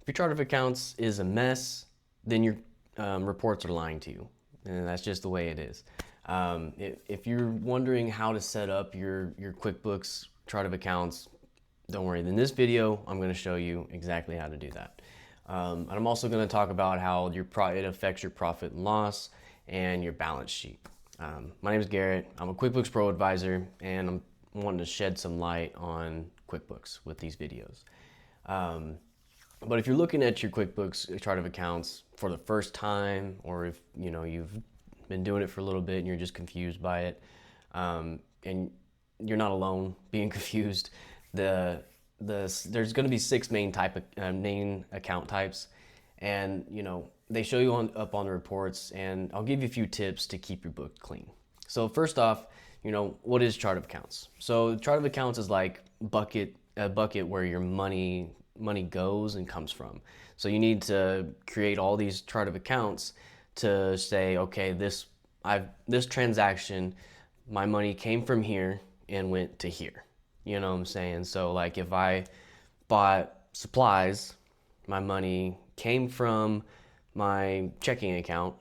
If your chart of accounts is a mess, then your reports are lying to you, and that's just the way it is. If you're wondering how to set up your QuickBooks chart of accounts, don't worry. In this video, I'm going to show you exactly how to do that. And I'm also going to talk about how it affects your profit and loss and your balance sheet. My name is Garrett. I'm a QuickBooks Pro advisor, and I'm wanting to shed some light on QuickBooks with these videos. But if you're looking at your QuickBooks chart of accounts for the first time, or if you've been doing it for a little bit and you're just confused by it, and you're not alone being confused, there's going to be six main account types, and they show you up on the reports, and I'll give you a few tips to keep your book clean. So first off, what is chart of accounts? So chart of accounts is like a bucket where your money goes and comes from. So you need to create all these chart of accounts to say, okay, this transaction, my money came from here and went to here. You know what I'm saying? So like if I bought supplies, my money came from my checking account.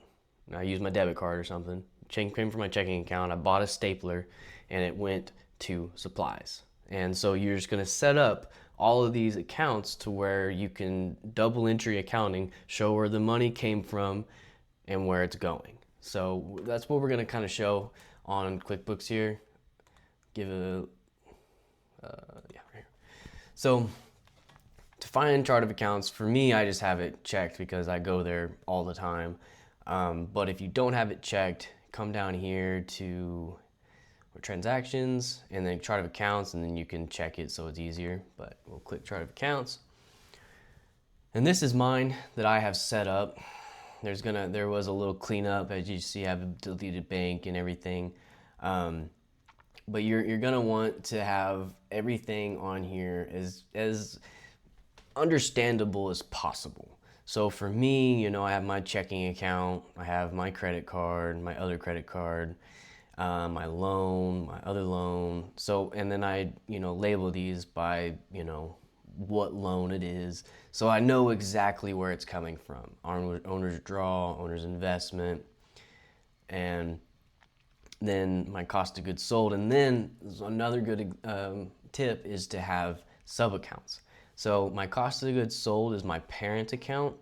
I used my debit card or something. Came from my checking account. I bought a stapler and it went to supplies. And so you're just going to set up all of these accounts to where you can double entry accounting, show where the money came from and where it's going. So that's what we're going to kind of show on QuickBooks here. Give a right here. So to find chart of accounts, for me, I just have it checked because I go there all the time. But if you don't have it checked, come down here to transactions and then chart of accounts, and then you can check it so it's easier. But we'll click chart of accounts. And this is mine that I have set up. There was a little cleanup, as you see. I have a deleted bank and everything. But you're gonna want to have everything on here as understandable as possible. So for me, I have my checking account, I have my credit card, my other credit card, my loan, my other loan. So, and then I, label these by, what loan it is. So I know exactly where it's coming from. Owner's draw, owner's investment, and then my cost of goods sold. And then another good tip is to have sub accounts. So my cost of goods sold is my parent account,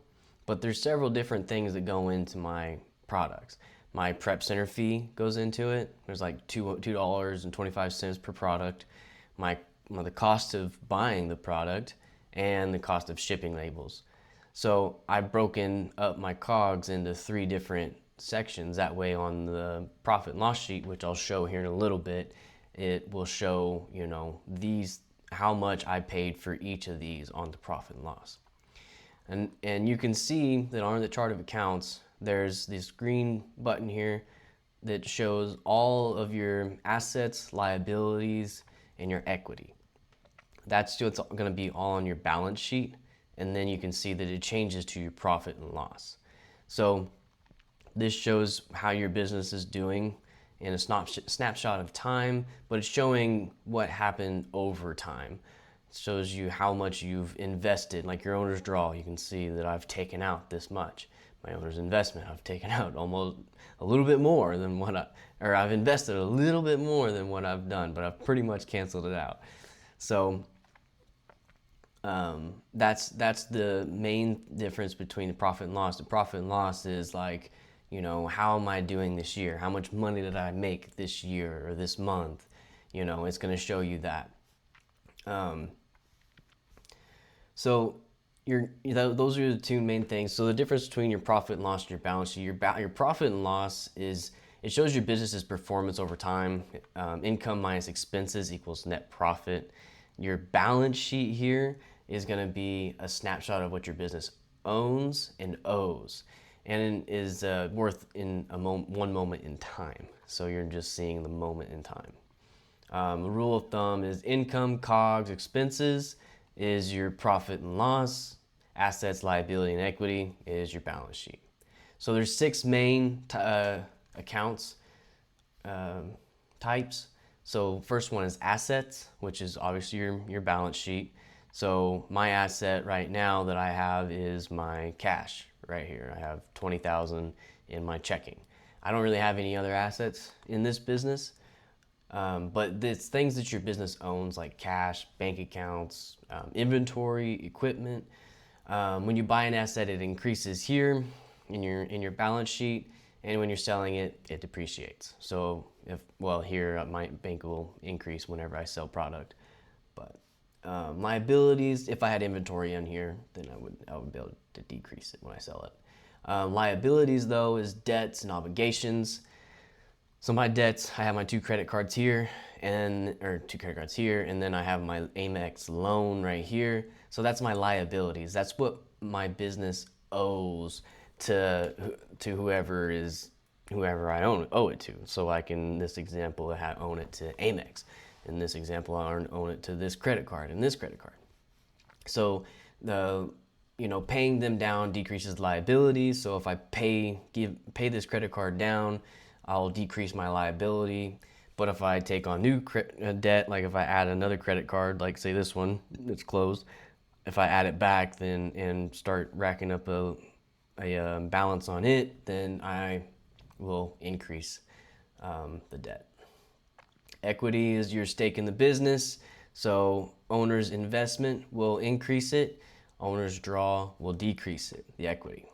but there's several different things that go into my products. My prep center fee goes into it. There's like $2.25 per product. The cost of buying the product and the cost of shipping labels. So I've broken up my COGS into 3 different sections. That way on the profit and loss sheet, which I'll show here in a little bit, it will show, how much I paid for each of these on the profit and loss. And you can see that on the chart of accounts, there's this green button here that shows all of your assets, liabilities, and your equity. That's what's going to be all on your balance sheet. And then you can see that it changes to your profit and loss. So this shows how your business is doing in a snapshot of time, but it's showing what happened over time. It shows you how much you've invested, like your owner's draw. You can see that I've taken out this much. My owner's investment, I've taken out almost a little bit more than I've invested a little bit more than what I've done, but I've pretty much canceled it out. So that's the main difference between the profit and loss. The profit and loss is like, how am I doing this year? How much money did I make this year or this month? It's going to show you that. So those are the 2 main things. So the difference between your profit and loss and your balance sheet, your profit and loss is, it shows your business's performance over time. Income minus expenses equals net profit. Your balance sheet here is going to be a snapshot of what your business owns and owes, and is worth in one moment in time. So you're just seeing the moment in time. The rule of thumb is income, COGS, expenses is your profit and loss. Assets, liability, and equity is your balance sheet. So there's 6 main accounts types. So first one is assets, which is obviously your balance sheet. So my asset right now that I have is my cash right here. I have 20,000 in my checking. I don't really have any other assets in this business, but it's things that your business owns, like cash, bank accounts, inventory, equipment. When you buy an asset, it increases here in your balance sheet, and when you're selling it, it depreciates. So here my bank will increase whenever I sell product, but liabilities, if I had inventory in here, then I would be able to decrease it when I sell it. Liabilities though is debts and obligations. So my debts, I have my two credit cards here, and then I have my Amex loan right here. So that's my liabilities. That's what my business owes to whoever I owe it to. So like in this example, I own it to Amex. In this example, I own it to this credit card and this credit card. So paying them down decreases liabilities. So if I pay this credit card down, I'll decrease my liability. But if I take on new debt, like if I add another credit card, like say this one, it's closed, if I add it back then and start racking up a balance on it, then I will increase the debt. Equity is your stake in the business. So owner's investment will increase it. Owner's draw will decrease it, the equity.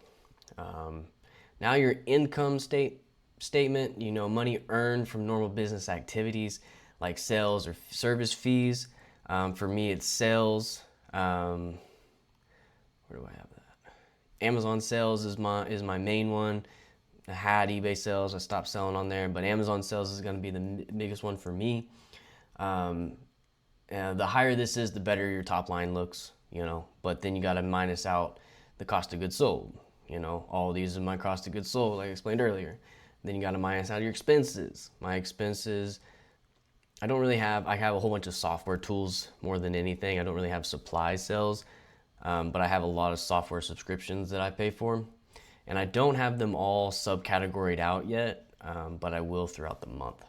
Now your income statement, money earned from normal business activities like sales or service fees. For me, it's sales. Where do I have that? Amazon sales is my main one. I had eBay sales. I stopped selling on there, but Amazon sales is going to be the biggest one for me. The higher this is, the better your top line looks, but then you got to minus out the cost of goods sold. All these are my cost of goods sold, like I explained earlier. Then you got to minus out your expenses. My expenses, I have a whole bunch of software tools more than anything. I don't really have supply sales, but I have a lot of software subscriptions that I pay for. And I don't have them all subcategoried out yet, but I will throughout the month.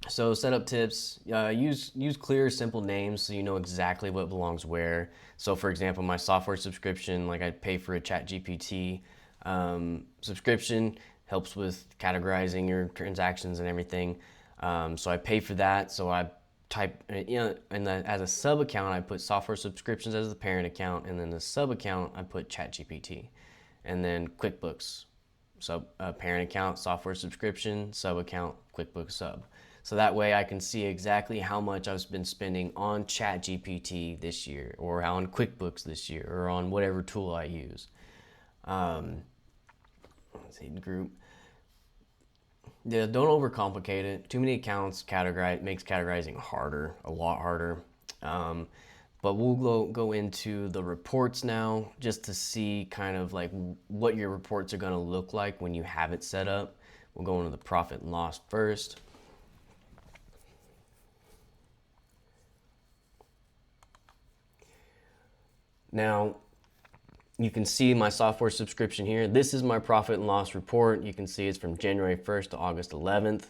So setup tips, use clear, simple names so you know exactly what belongs where. So for example, my software subscription, like I pay for a ChatGPT subscription, helps with categorizing your transactions and everything. So I pay for that. So I type, as a sub account, I put software subscriptions as the parent account, and then the sub account, I put ChatGPT, and then QuickBooks, parent account, software subscription, sub account, QuickBooks sub. So that way I can see exactly how much I've been spending on ChatGPT this year, or on QuickBooks this year, or on whatever tool I use. Let's see, group. Yeah, don't overcomplicate it. Too many accounts makes categorizing a lot harder. But we'll go into the reports now, just to see kind of like what your reports are going to look like when you have it set up. We'll go into the profit and loss first. Now, you can see my software subscription here. This is my profit and loss report. You can see it's from January 1st to August 11th.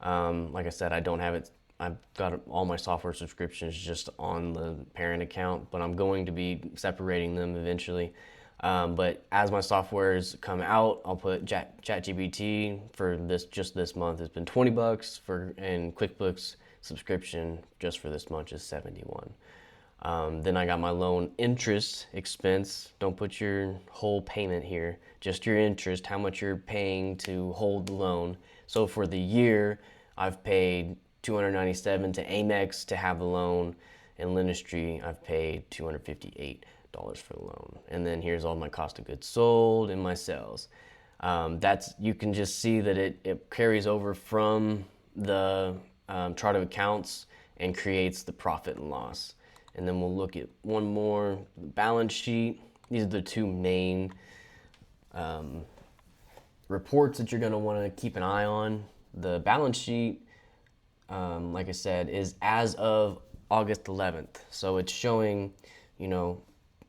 Like I said, I don't have it. I've got all my software subscriptions just on the parent account, but I'm going to be separating them eventually. But as my softwares come out, I'll put ChatGPT for this month. It's been $20 and QuickBooks subscription just for this month is $71. Then I got my loan interest expense. Don't put your whole payment here, just your interest, how much you're paying to hold the loan. So for the year, I've paid $297 to Amex to have the loan, and Lendistry, I've paid $258 for the loan. And then here's all my cost of goods sold and my sales. You can just see that it carries over from the chart of accounts and creates the profit and loss. And then we'll look at one more, balance sheet. These are the two main reports that you're going to want to keep an eye on. The balance sheet, like I said, is as of August 11th. So it's showing,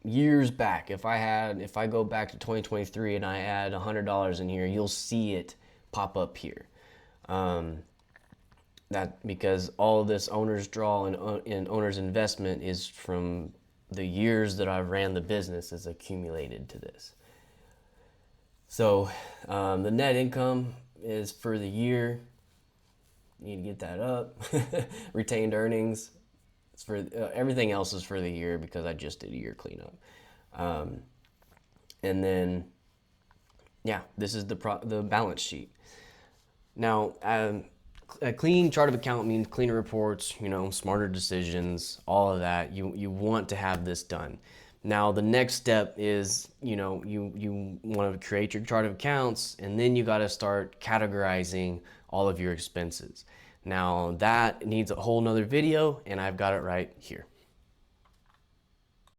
years back. If I go back to 2023 and I add $100 in here, you'll see it pop up here. That because all of this owner's draw and owner's investment is from the years that I've ran the business is accumulated to this. So the net income is for the year. You need to get that up. Retained earnings. It's for everything else is for the year because I just did a year cleanup. And then, yeah, this is the balance sheet. Now, a clean chart of account means cleaner reports, smarter decisions, all of that. You want to have this done. Now, the next step is, you want to create your chart of accounts, and then you got to start categorizing all of your expenses. Now, that needs a whole nother video, and I've got it right here.